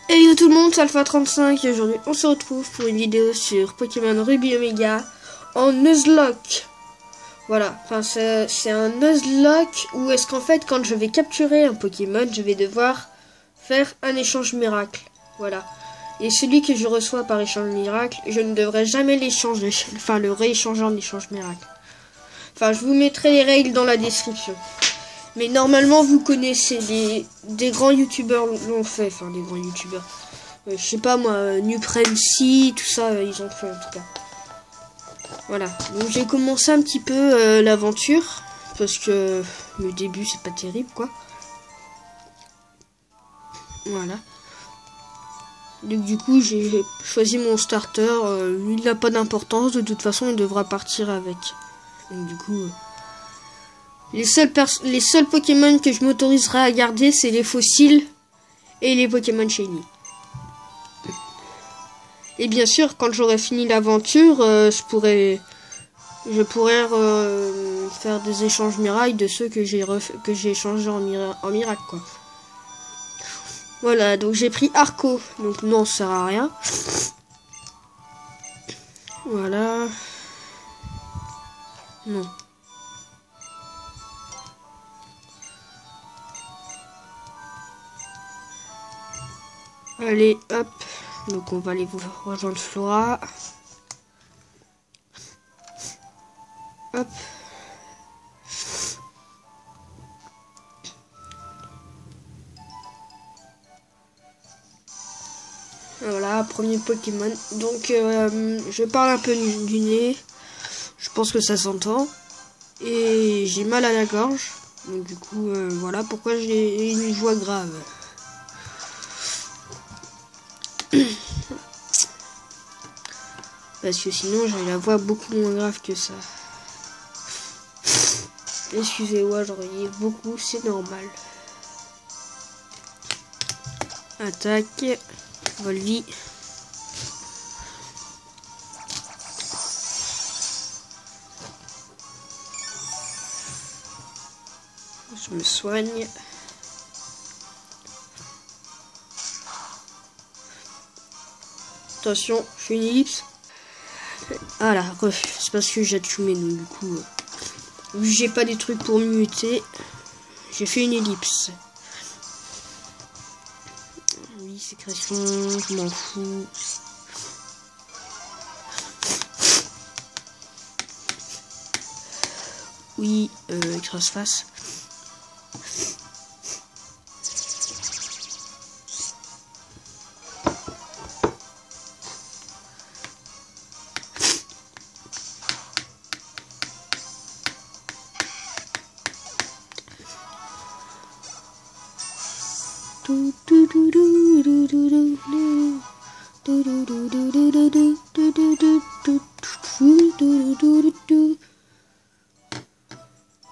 Et yo tout le monde, c'est Alpha35 et aujourd'hui on se retrouve pour une vidéo sur Pokémon Ruby Omega en Nuzlocke. Voilà, enfin c'est un Nuzlocke où est-ce qu'en fait quand je vais capturer un Pokémon, je vais devoir faire un échange miracle. Voilà. Et celui que je reçois par échange miracle, je ne devrais jamais l'échanger, enfin le rééchanger en échange miracle. Enfin, je vous mettrai les règles dans la description. Mais normalement, vous connaissez, des grands youtubeurs l'ont fait. Enfin, des grands youtubeurs. Je sais pas moi, Nupremcy, tout ça, ils ont fait en tout cas. Voilà. Donc j'ai commencé un petit peu l'aventure. Parce que le début, c'est pas terrible, quoi. Voilà. Donc du coup, j'ai choisi mon starter. Il n'a pas d'importance. De toute façon, il devra partir avec. Donc du coup... Les seuls Pokémon que je m'autoriserai à garder, c'est les fossiles et les Pokémon Shiny. Et bien sûr, quand j'aurai fini l'aventure, je pourrais faire des échanges miracle de ceux que j'ai échangés en miracle, quoi. Voilà, donc j'ai pris Arco. Donc non, ça sert à rien. Voilà. Non. Allez, hop. Donc on va aller rejoindre Flora. Hop. Voilà, premier Pokémon. Donc je parle un peu du nez. Je pense que ça s'entend. Et j'ai mal à la gorge. Donc du coup, voilà pourquoi j'ai une voix grave. Parce que sinon j'ai la voix beaucoup moins grave que ça. Excusez-moi, j'en riais beaucoup, c'est normal. Attaque. Volvi. Je me soigne. Attention, je fais une ellipse. Voilà, c'est parce que j'ai tchoumé, donc du coup, vu que j'ai pas des trucs pour muter, j'ai fait une ellipse. Oui, sécrétion, je m'en fous. Oui, écrase-face.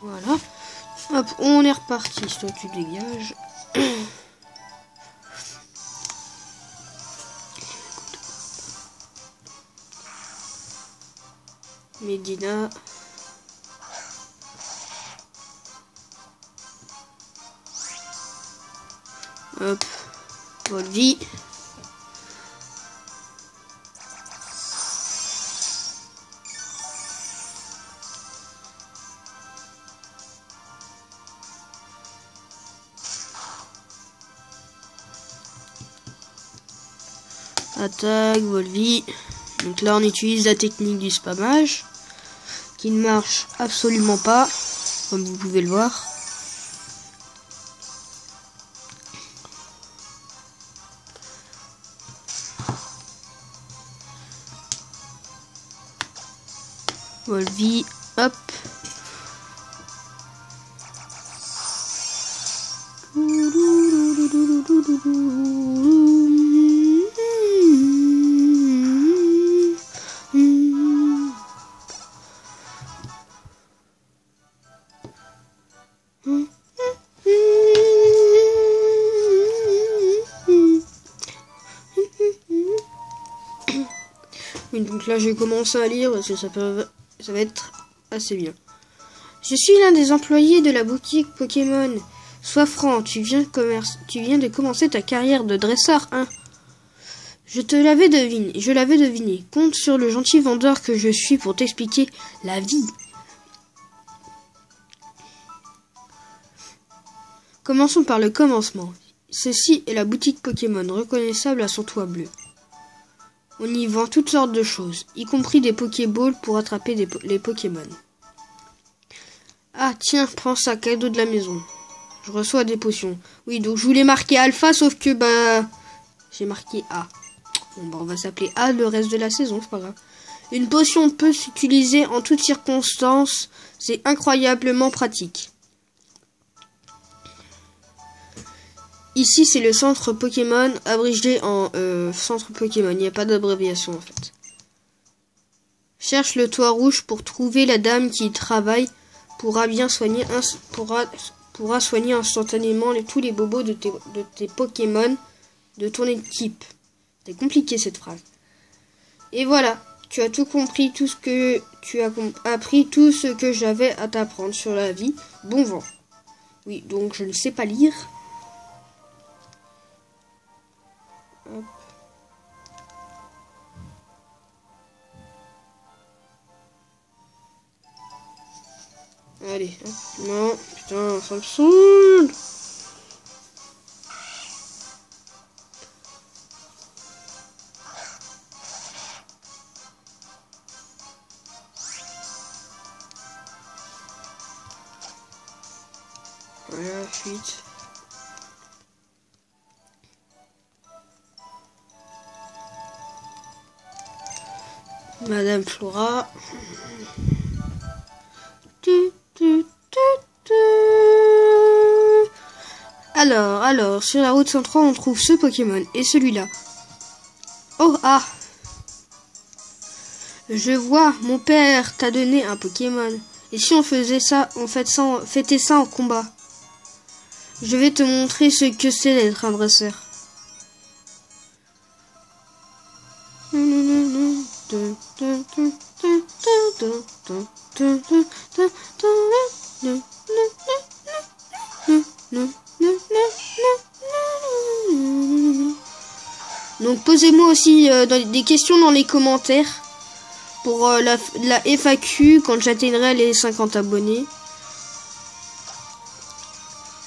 Voilà. Hop, on est reparti. Toi, tu dégages. Medina. Hop. Volvi. Attaque, Volvi. Donc là on utilise la technique du spammage qui ne marche absolument pas, comme vous pouvez le voir. Volvi, hop. Et donc là j'ai commencé à lire parce que ça va être assez bien. Je suis l'un des employés de la boutique Pokémon. Sois franc, tu viens de commencer ta carrière de dresseur, hein? Je l'avais deviné. Compte sur le gentil vendeur que je suis pour t'expliquer la vie. Commençons par le commencement. Ceci est la boutique Pokémon, reconnaissable à son toit bleu. On y vend toutes sortes de choses, y compris des Pokéballs pour attraper les Pokémon. Ah tiens, prends ça, cadeau de la maison. Je reçois des potions. Oui, donc je voulais marquer Alpha, sauf que j'ai marqué A. Bon, on va s'appeler A le reste de la saison, c'est pas grave. Une potion peut s'utiliser en toutes circonstances. C'est incroyablement pratique. Ici, c'est le centre Pokémon, abrégé en centre Pokémon. Il n'y a pas d'abréviation, en fait. Cherche le toit rouge pour trouver la dame qui y travaille. Pourra soigner instantanément tous les bobos de tes Pokémon de ton équipe. C'est compliqué, cette phrase. Et voilà, tu as tout compris, tu as appris tout ce que j'avais à t'apprendre sur la vie. Bon vent. Oui, donc je ne sais pas lire. Hop. Allez, hop. Non, putain, ça me saoule. Voilà, fuite. Madame Flora. Alors, sur la route 103, on trouve ce Pokémon et celui-là. Oh, ah! Je vois, mon père t'a donné un Pokémon. Et si on faisait ça, fêtait ça en combat? Je vais te montrer ce que c'est d'être un dresseur. Donc posez-moi aussi des questions dans les commentaires pour la FAQ quand j'atteindrai les 50 abonnés.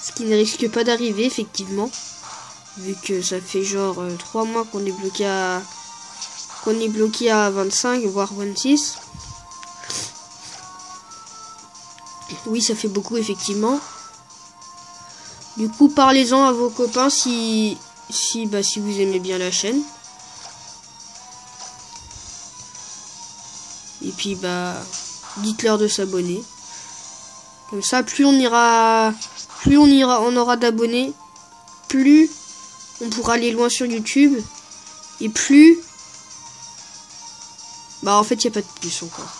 Ce qui ne risque pas d'arriver effectivement. Vu que ça fait genre 3 mois qu'on est bloqué à 25 voire 26. Oui, ça fait beaucoup effectivement. Du coup, parlez-en à vos copains si vous aimez bien la chaîne. Et puis dites-leur de s'abonner. Comme ça, plus on aura d'abonnés, plus on pourra aller loin sur YouTube. Et plus en fait, il n'y a pas de plus encore.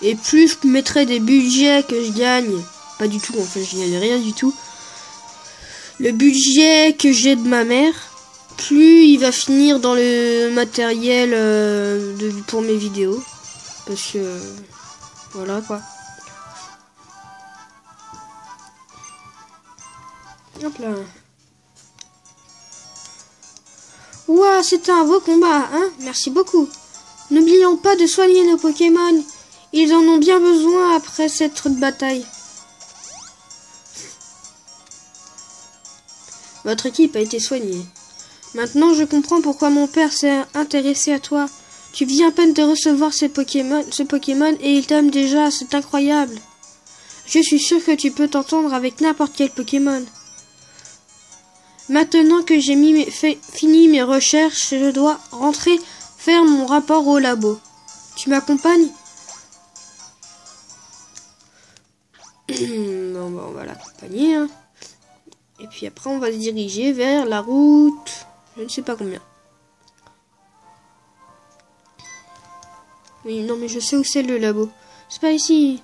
Et plus je mettrai des budgets que je gagne. Pas du tout, en fait, je gagne rien du tout. Le budget que j'ai de ma mère, plus il va finir dans le matériel pour mes vidéos. Parce que voilà quoi. Hop là. Ouah, c'était un beau combat, hein? Merci beaucoup. N'oublions pas de soigner nos Pokémon. Ils en ont bien besoin après cette bataille. Votre équipe a été soignée. Maintenant, je comprends pourquoi mon père s'est intéressé à toi. Tu viens à peine de recevoir ce Pokémon et il t'aime déjà, c'est incroyable. Je suis sûr que tu peux t'entendre avec n'importe quel Pokémon. Maintenant que j'ai fini mes recherches, je dois rentrer faire mon rapport au labo. Tu m'accompagnes? Non, on va l'accompagner. Hein. Et puis après, on va se diriger vers la route. Je ne sais pas combien. Oui, non, mais je sais où c'est le labo. C'est par ici,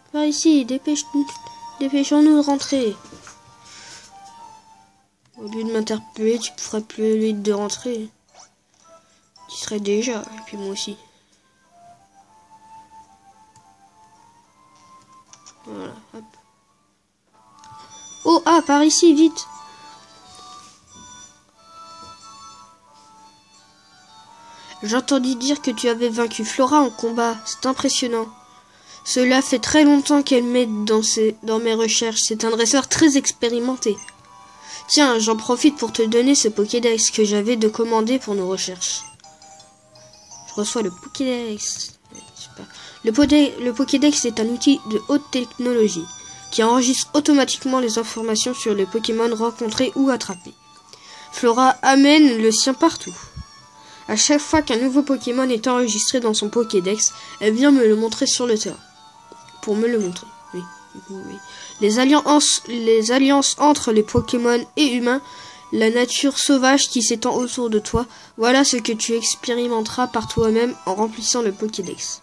dépêchons-nous de rentrer. Au lieu de m'interpeller, tu ferais plus vite de rentrer. Tu serais déjà, et puis moi aussi. Voilà, hop. Oh, ah, par ici, vite. J'ai entendu dire que tu avais vaincu Flora en combat. C'est impressionnant. Cela fait très longtemps qu'elle m'aide dans mes recherches. C'est un dresseur très expérimenté. Tiens, j'en profite pour te donner ce Pokédex que j'avais de commander pour nos recherches. Je reçois le Pokédex. Super. Le Pokédex est un outil de haute technologie qui enregistre automatiquement les informations sur les Pokémon rencontrés ou attrapés. Flora amène le sien partout. À chaque fois qu'un nouveau Pokémon est enregistré dans son Pokédex, elle vient me le montrer sur le terrain. Pour me le montrer, oui. Oui. Les alliances entre les Pokémon et humains, la nature sauvage qui s'étend autour de toi, voilà ce que tu expérimenteras par toi-même en remplissant le Pokédex.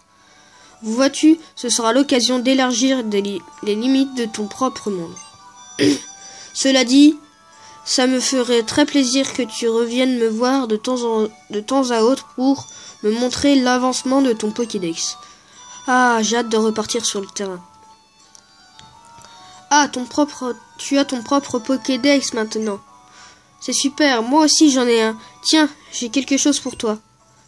Vois-tu, ce sera l'occasion d'élargir les limites de ton propre monde. Cela dit, ça me ferait très plaisir que tu reviennes me voir de temps à autre pour me montrer l'avancement de ton Pokédex. Ah, j'ai hâte de repartir sur le terrain. Ah, tu as ton propre Pokédex maintenant. C'est super, moi aussi j'en ai un. Tiens, j'ai quelque chose pour toi.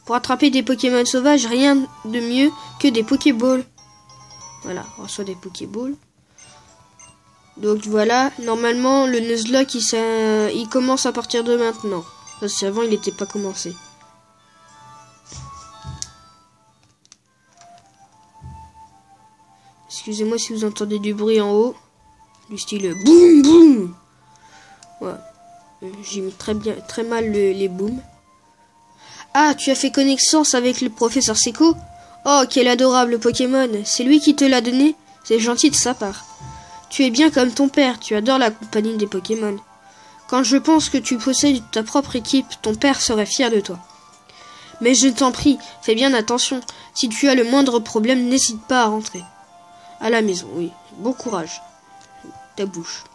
Pour attraper des Pokémon sauvages, rien de mieux que des Pokéballs. Voilà, on reçoit des Pokéballs. Donc voilà, normalement le Nuzlocke il commence à partir de maintenant. Parce qu'avant il n'était pas commencé. Excusez-moi si vous entendez du bruit en haut. Du style boum boum. Ouais. J'ai mis très mal les booms. Ah, tu as fait connaissance avec le professeur Seco? Oh, quel adorable Pokémon. C'est lui qui te l'a donné? C'est gentil de sa part. Tu es bien comme ton père, tu adores la compagnie des Pokémon. Quand je pense que tu possèdes ta propre équipe, ton père serait fier de toi. Mais je t'en prie, fais bien attention. Si tu as le moindre problème, n'hésite pas à rentrer. À la maison, oui. Bon courage. Ta bouche.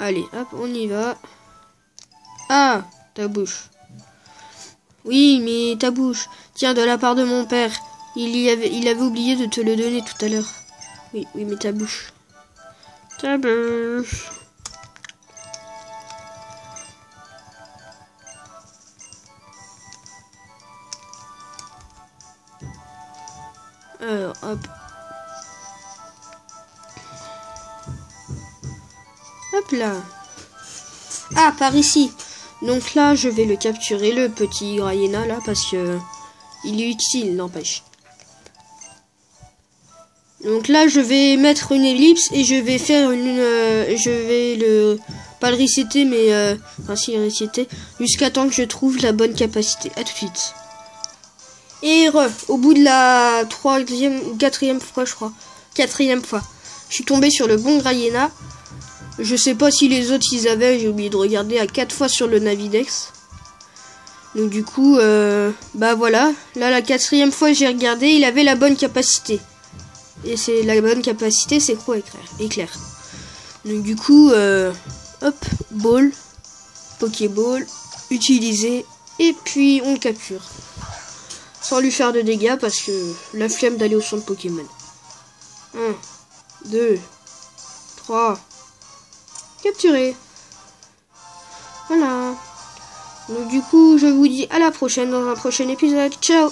Allez, hop, on y va. Ah, ta bouche. Oui, mais ta bouche. Tiens, de la part de mon père. Il avait oublié de te le donner tout à l'heure. Oui, mais ta bouche. Ta bouche. Alors, hop. Hop là. Ah, par ici. Donc là, je vais le capturer, le petit Grayena, là, parce que il est utile, n'empêche. Donc là, je vais mettre une ellipse et je vais faire je vais pas le resetter, mais enfin si le resetter, jusqu'à temps que je trouve la bonne capacité. À tout de suite. Et au bout de la 3e ou 4e fois, je crois, 4e fois, je suis tombé sur le bon Grayena. Je sais pas si les autres ils avaient, j'ai oublié de regarder à 4 fois sur le Navidex. Donc du coup, bah voilà. Là, la 4e fois j'ai regardé, il avait la bonne capacité. Et c'est la bonne capacité, c'est quoi éclair. Donc du coup, hop, ball, Pokéball, utiliser, et puis on le capture. Sans lui faire de dégâts parce que la flemme d'aller au centre Pokémon. 1, 2, 3... Capturé. Voilà. Donc du coup, je vous dis à la prochaine dans un prochain épisode. Ciao!